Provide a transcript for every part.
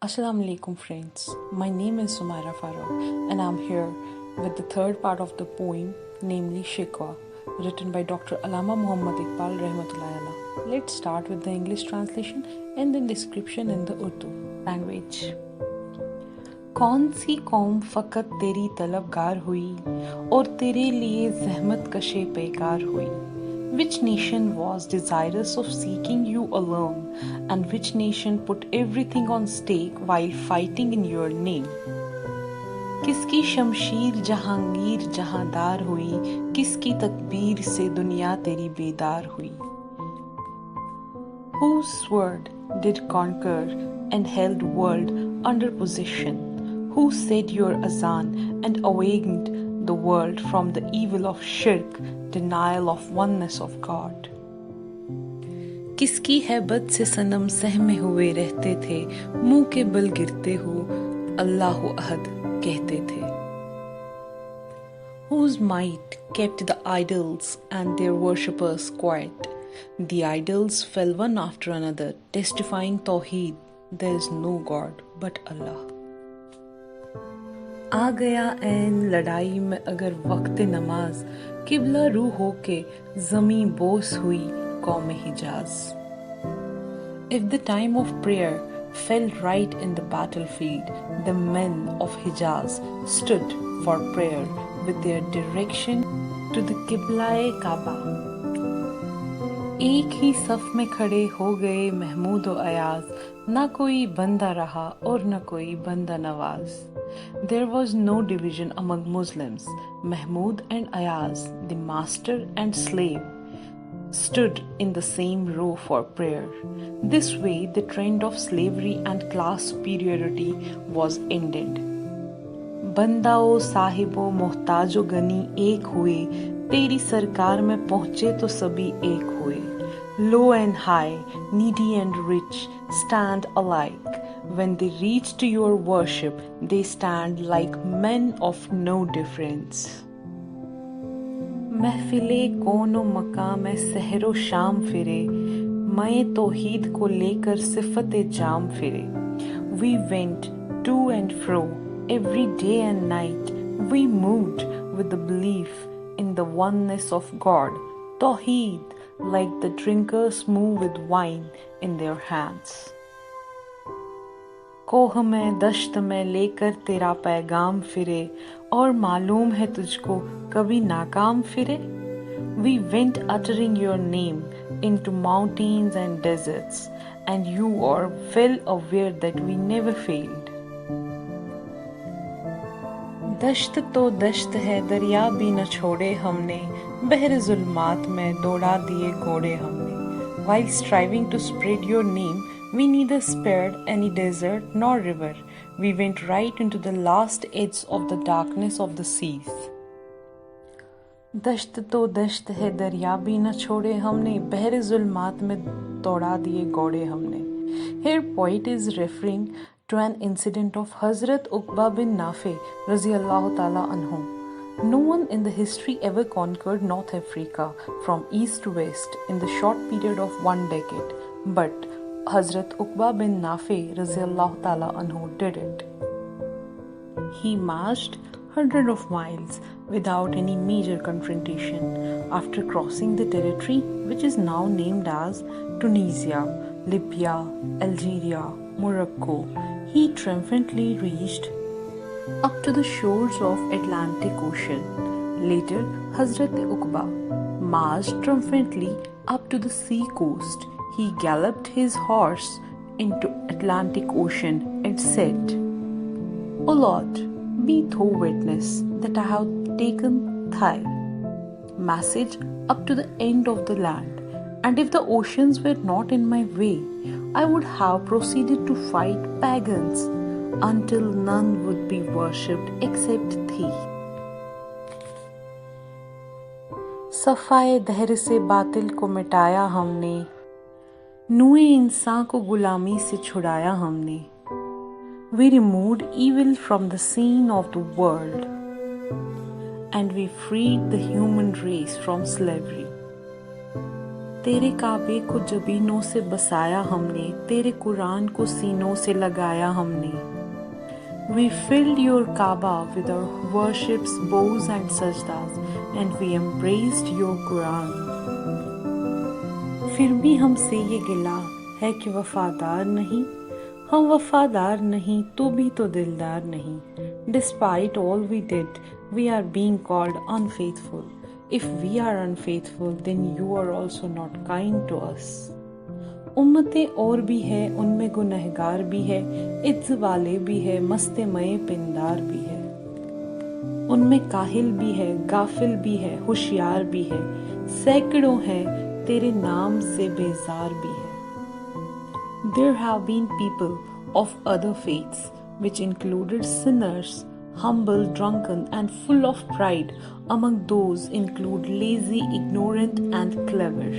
Assalamu alaikum friends, my name is Sumaira Farooq and I'm here with the third part of the poem, namely Shikwa, written by Dr. Allama Muhammad Iqbal Rahmatullahi Alayh. Let's start with the English translation and then description in the Urdu language. कौन सी कौम फ़कत तेरी तलबगार हुई और तेरे लिए ज़हमत कशे बेकार हुई? Which nation was desirous of seeking you alone, and which nation put everything on stake while fighting in your name? किसकी शमशीर जहांगीर जहांदार हुई, किसकी तकबीर से दुनिया तेरी बेदार हुई? Whose sword did conquer and held world under possession? Who said your azan and awakened the world from the evil of shirk, denial of oneness of God? किसकी हैबत से सनम सहमे हुए रहते थे, मुंह के बल गिरते हो अल्लाहु अहद कहते थे? Whose might kept the idols and their worshippers quiet? The idols fell one after another, testifying Tawheed, there is no God but Allah. आ गया ऐन लड़ाई में अगर वक्त नमाज, किबला रू हो के ज़मीं बोस हुई कौम हिजाज. If the time of prayer fell right in the battlefield, the men of Hijaz stood for prayer with their direction to the Qibla-e Kaaba. ایک ہی صف میں کھڑے ہو گئے محمود و ایاز, نہ کوئی بندہ رہا اور نہ کوئی بندہ نواز. There was no division among Muslims. Mahmud and Ayaz, the master and slave, stood in the same row for prayer. This way, the trend of slavery and class superiority was ended. बंदाओ साहिबो मोहताजो Ghani एक हुए, तेरी सरकार में पहुंचे तो सभी एक हुए. Low and high, needy and rich stand alike. When they reach to your worship, they stand like men of no difference. महफिले कोनो मकाम में सहरो शाम फिरे, मैं तौहीद को लेकर सिफते जाम फिरे. We went to and fro every day and night. We moved with the belief in the oneness of God, Tawheed, like the drinkers move with wine in their hands. कोह में दश्त में लेकर तेरा पैगाम फिरे, और मालूम है तुझको कभी नाकाम फिरे. We went uttering your name into mountains and deserts, and you are well aware that we never failed. दश्त तो दश्त है दरिया भी न छोड़े हमने, बहर जुल्मात में दौड़ा दिए घोड़े हमने. While striving to spread your name, we neither spared any desert nor river. We went right into the last edge of the darkness of the seas. दश्त तो दश्त है दरिया भी न छोड़े हमने, बहर जुल्मात में दौड़ा दिए घोड़े हमने. Here poet is referring to an incident of Hazrat Uqba bin Nafi Raziyallahu Ta'ala Anhu. No one in the history ever conquered North Africa from east to west in the short period of 1 decade, but Hazrat Uqba bin Nafi Raziyallahu Ta'ala Anhu did it. He marched hundreds of miles without any major confrontation. After crossing the territory which is now named as Tunisia, Libya, Algeria, Morocco, he triumphantly reached up to the shores of Atlantic Ocean. Later, Hazrat Uqba marched triumphantly up to the sea coast. He galloped his horse into Atlantic Ocean and said, O Lord, be thou witness that I have taken thy message up to the end of the land, and if the oceans were not in my way, I would have proceeded to fight pagans until none would be worshipped except thee. सफ़ाए दहर से बातिल को मिटाया हमने, नूए इंसान को गुलामी से छुड़ाया हमने. We removed evil from the scene of the world, and we freed the human race from slavery. तेरे काबे को जबीनों से बसाया हमने, तेरे कुरान को सीनों से लगाया हमने। We filled your Kaaba with our worships, bows and sajdas, and we embraced your Quran. फिर भी हमसे ये गिला है कि वफादार नहीं, हम वफादार नहीं तो भी तो दिलदार नहीं। Despite all we did, we are being called unfaithful. If we are unfaithful, then you are also not kind to us. उम्मतें और भी है, उनमें गुनहगार भी है, इज्ज वाले भी है, मस्ते मये पिंदार भी है। उनमें काहिल भी है, गाफिल भी है, होशियार भी है, सैकड़ों है, तेरे नाम से बेजार भी है। There have been people of other faiths, which included sinners, humble, drunken, and full of pride. Among those include lazy, ignorant, and clever.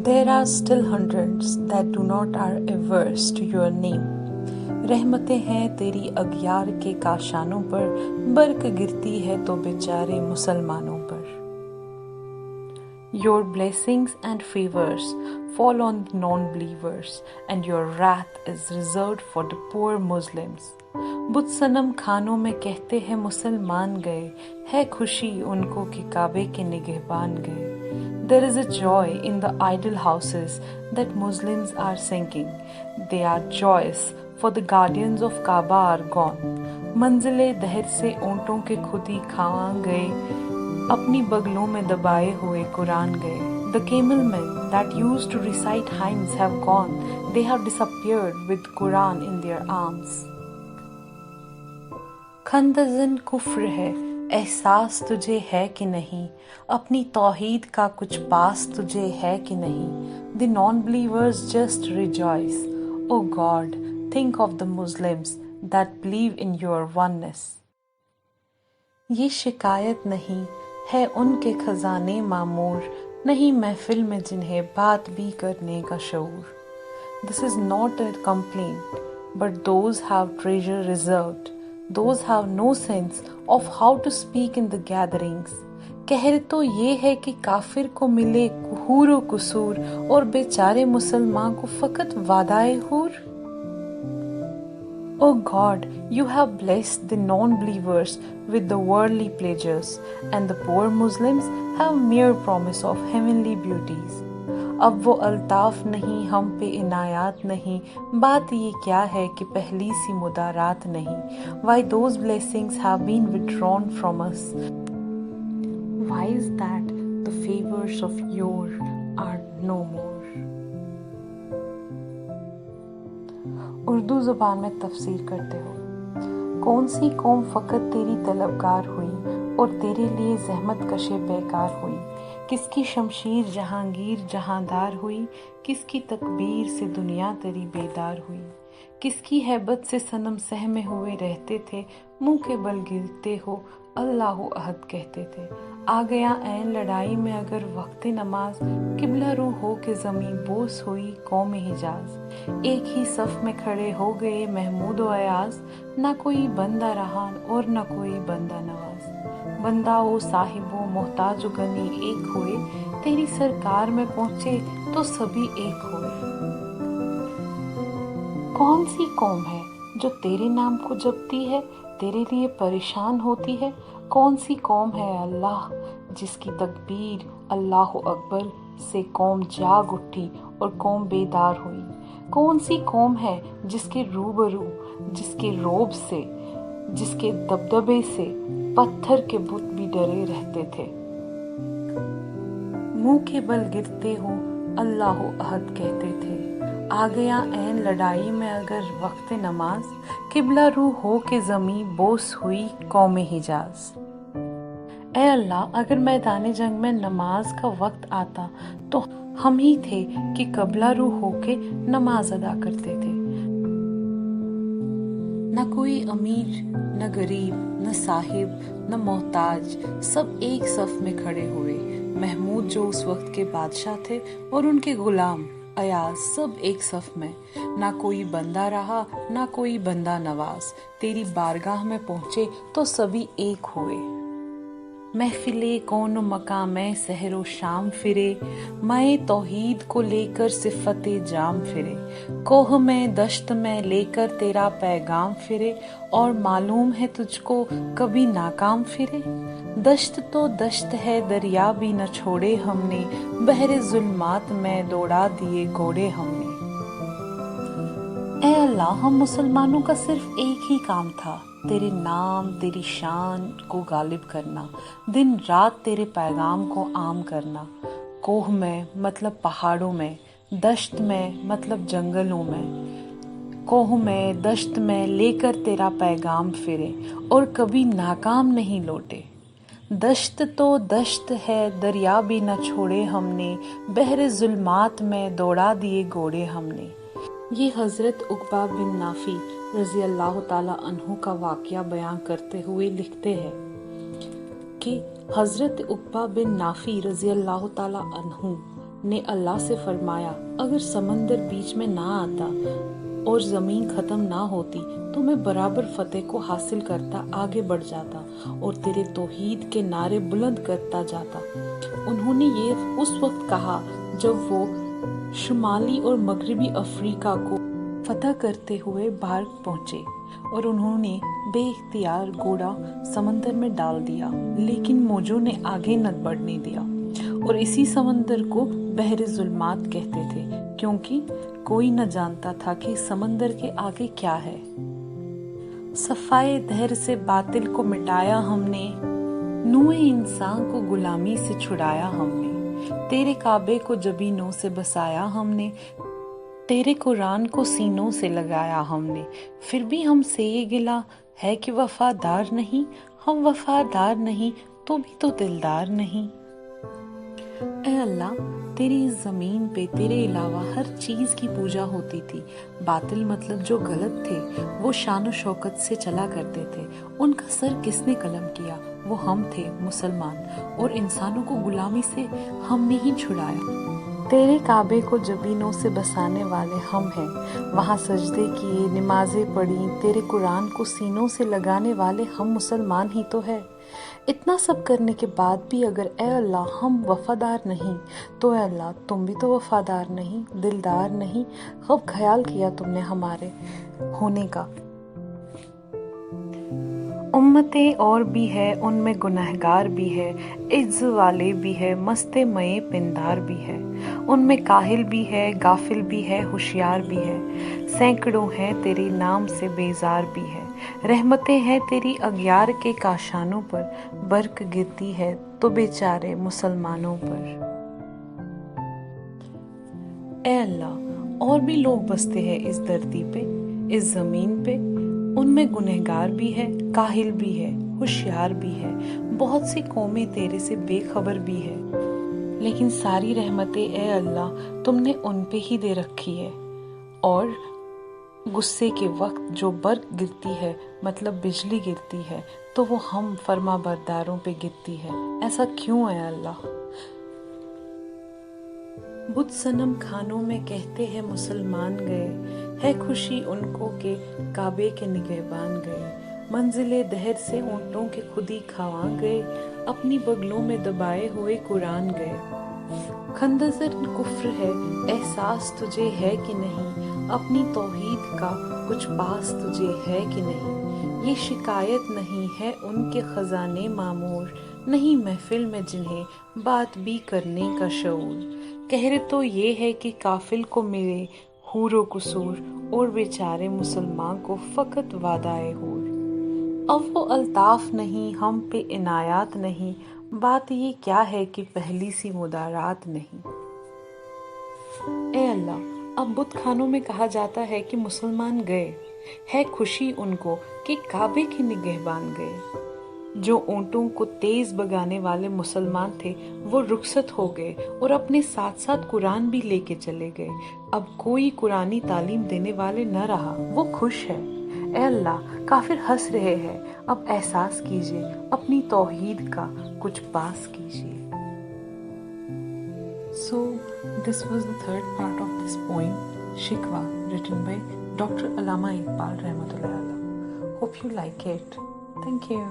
There are still hundreds that do not are averse to your name. रहमतें हैं तेरी अगियार के काशानों पर, बरक गिरती है तो बेचारे मुसलमानों पर। Your blessings and favors fall on the non-believers, and your wrath is reserved for the poor Muslims. बुत सनम खानों में कहते हैं मुसलमान गए, है खुशी उनको कि काबे के निगहबान गए। There is a joy in the idol houses that Muslims are sinking. They are joyous, for the guardians of Kaaba are gone. मंजिले दहर से ऊँटों के खुद ही खां गए, अपनी बगलों में दबाए हुए कुरान गए। The camelmen that used to recite hymns have gone. They have disappeared with Quran in their arms. खंदज़न कुफ्र है, एहसास तुझे है कि नहीं, अपनी तौहीद का कुछ पास तुझे है कि नहीं। The non-believers just rejoice. O God, think of the Muslims that believe in your oneness. ये शिकायत नहीं है उनके खजाने मामूर, नहीं महफिल में जिन्हें बात भी करने का शऊर। This is not a complaint, but those have treasure reserved. Those have no sense of how to speak in the gatherings. कहर तो ये है कि काफिर को मिले हूर व कुसूर, और बेचारे मुसलमान को फकत वादाए हूर। O God, you have blessed the non-believers with the worldly pleasures, and the poor Muslims have mere promise of heavenly beauties. अब वो अल्ताफ नहीं, हम पे इनायात नहीं, बात ये क्या है कि पहली सी मुदारात नहीं। Why those blessings have been withdrawn from us? Why is that the favors of yore are no more? Urdu ज़ुबान में तफसीर करते हो। कौन सी कौम फ़कत तेरी तलबगार हुई, और तेरे लिए ज़हमत कशे बेकार हुई। किसकी शमशीर जहांगीर जहांदार हुई, किसकी तकबीर से दुनिया तेरी बेदार हुई। किसकी हैबत से सनम सहमे हुए रहते थे, मुंह के बल गिरते हो अल्लाह अहद कहते थे। आ गया ऐन लड़ाई में अगर वक्त नमाज, किबला रू हो के ज़मीं बोस हुई कौम हिजाज। एक ही सफ में खड़े हो गए महमूद व अयाज, ना कोई बंदा रहा और ना कोई बंदा नवाज। बंदा ओ साहिबो मोहताज गनी एक हुए, तेरी सरकार में पहुँचे तो सभी एक हुए। कौन सी कौम है जो तेरे नाम को जपती है, तेरे लिए परेशान होती है। कौन सी कौम है अल्लाह जिसकी तकबीर अल्लाह अकबर से कौम जाग उठी और कौम बेदार हुई। कौन सी कौम है जिसके रूबरू, जिसके रोब से, जिसके दबदबे से पत्थर के बुत भी डरे रहते थे। मुंह के बल गिरते हो अल्लाह अहद कहते थे। आ गया ऐन लड़ाई में अगर वक्त नमाज, किबला रू हो के ज़मी बोस हुई कौम हिजाज। ऐ अल्लाह, अगर मैदान जंग में नमाज का वक्त आता तो हम ही थे कि कबला रू होके नमाज अदा करते थे। न कोई अमीर, न गरीब, न साहिब, न मोहताज, सब एक सफ में खड़े हुए। महमूद जो उस वक्त के बादशाह थे और उनके गुलाम अयाज सब एक सफ में। ना कोई बंदा रहा, ना कोई बंदा नवाज। तेरी बारगाह में पहुंचे तो सभी एक हुए। महफिले कौन मकाम सहरो शाम फिरे, मैं तौहीद को लेकर सिफते जाम फिरे, कोह में दश्त में लेकर तेरा पैगाम फिरे, और मालूम है तुझको कभी नाकाम फिरे। दश्त तो दश्त है दरिया भी न छोड़े हमने, बहरे जुल्मात में दौड़ा दिए घोड़े हमने। ए अल्लाह, हम मुसलमानों का सिर्फ एक ही काम था, तेरे नाम तेरी शान को गालिब करना, दिन रात तेरे पैगाम को आम करना। कोह में मतलब पहाड़ों में, दश्त में मतलब जंगलों में, कोह में दश्त में लेकर तेरा पैगाम फिरे, और कभी नाकाम नहीं लौटे। दश्त तो दश्त है दरिया भी न छोड़े हमने, बहरे जुल्मात में दौड़ा दिए घोड़े हमने। ये हज़रत उक़बा बिन नाफ़ी रज़ी अल्लाह ताला अन्हु का वाक़या बयां करते हुए लिखते हैं कि हज़रत उक़बा बिन नाफ़ी रज़ी अल्लाह ताला अन्हु ने अल्लाह से फरमाया, अगर समंदर बीच में ना आता और ज़मीन ख़त्म ना होती तो मैं बराबर फ़तेह को हासिल करता आगे बढ़ जाता और तेरे तौहीद के नारे बुलंद करता जाता। उन्होंने ये उस वक्त कहा जब वो शुमाली और मगरबी अफ्रीका को फतह करते हुए भारत पहुंचे, और उन्होंने बेइख्तियार घोड़ा समंदर में डाल दिया, लेकिन मौजों ने आगे न बढ़ने दिया, और इसी समंदर को बहरे जुल्मात कहते थे, क्योंकि कोई न जानता था कि समंदर के आगे क्या है। सफाए दहर से बातिल को मिटाया हमने, नूए इंसान को गुलामी से छुड़ाया हमने, तेरे काबे को जबीनों से बसाया हमने, तेरे कुरान को सीनों से लगाया हमने, फिर भी हमसे ये गिला है कि वफादार नहीं, हम वफादार नहीं तो भी तो दिलदार नहीं। ऐ अल्लाह, तेरी इस ज़मीन पे तेरे अलावा हर चीज़ की पूजा होती थी। बातिल मतलब जो गलत थे वो शान व शौकत से चला करते थे, उनका सर किसने कलम किया? वो हम थे मुसलमान, और इंसानों को गुलामी से हमने ही छुड़ाया। तेरे काबे को जबीनों से बसाने वाले हम हैं, वहाँ सजदे किए नमाजें पढ़ी, तेरे कुरान को सीनों से लगाने वाले हम मुसलमान ही तो है। इतना सब करने के बाद भी अगर ए अल्लाह हम वफादार नहीं तो ए अल्लाह तुम भी तो वफादार नहीं, दिलदार नहीं, कब ख्याल किया तुमने हमारे होने का। उम्मतें और भी है, उनमें गुनहगार भी है, इज्ज वाले भी है, मस्ते मये पिंदार भी है, उनमें काहिल भी है, गाफिल भी है, होशियार भी है, सैकड़ों हैं तेरे नाम से बेजार भी है, रहमतें हैं तेरी अग्यार के काशानों पर, बर्क गिरती है तो बेचारे मुसलमानों पर। ए अल्लाह, और भी लोग बसते हैं इस धरती पे, इस जमीन पे, उनमें गुनहगार भी है, काहिल भी है, होशियार भी है, बहुत सी कौमें तेरे से बेखबर भी है, लेकिन सारी रहमतें ए अल्लाह तुमने उन पे ही दे रखी है। और गुस्से के वक्त जो बर्क गिरती है मतलब बिजली गिरती है तो वो हम फर्मा बरदारों पे गिरती है। ऐसा क्यों है अल्लाह? बुत सनम खानों में कहते हैं मुसलमान गए, है खुशी उनको के काबे के निगहबान गए, मंजिले दहर से ऊँटों के खुदी खावा गए, अपनी बगलों में दबाए हुए कुरान गए। खंदजर कुफ्र है एहसास तुझे है कि नहीं, अपनी तौहीद का कुछ पास तुझे है कि नहीं, ये शिकायत नहीं है उनके खजाने मामूर, नहीं महफिल में जिन्हें बात भी करने का शऊर, कहर तो ये है कि काफिल को मिले हूरो कुसूर, और बेचारे मुसलमान को फकत वादाए हूर। अब वो अल्ताफ नहीं हम पे इनायात नहीं, बात ये क्या है कि पहली सी मुदारात नहीं। ए अल्लाह, अब बुत खानों में कहा जाता है कि मुसलमान गए, है खुशी उनको कि काबे के निगहबान गए। जो ऊँटों को तेज भगाने वाले मुसलमान थे वो रुखसत हो गए और अपने साथ साथ कुरान भी लेके चले गए। अब कोई कुरानी तालीम देने वाले न रहा, वो खुश है। ए अल्लाह, काफिर हंस रहे हैं, अब एहसास कीजिए, अपनी तौहीद का कुछ पास कीजिए। So this was the third part of this poem, Shikwa, written by Dr. Allama Iqbal Rahmatullah Alayh. Hope you like it. Thank you.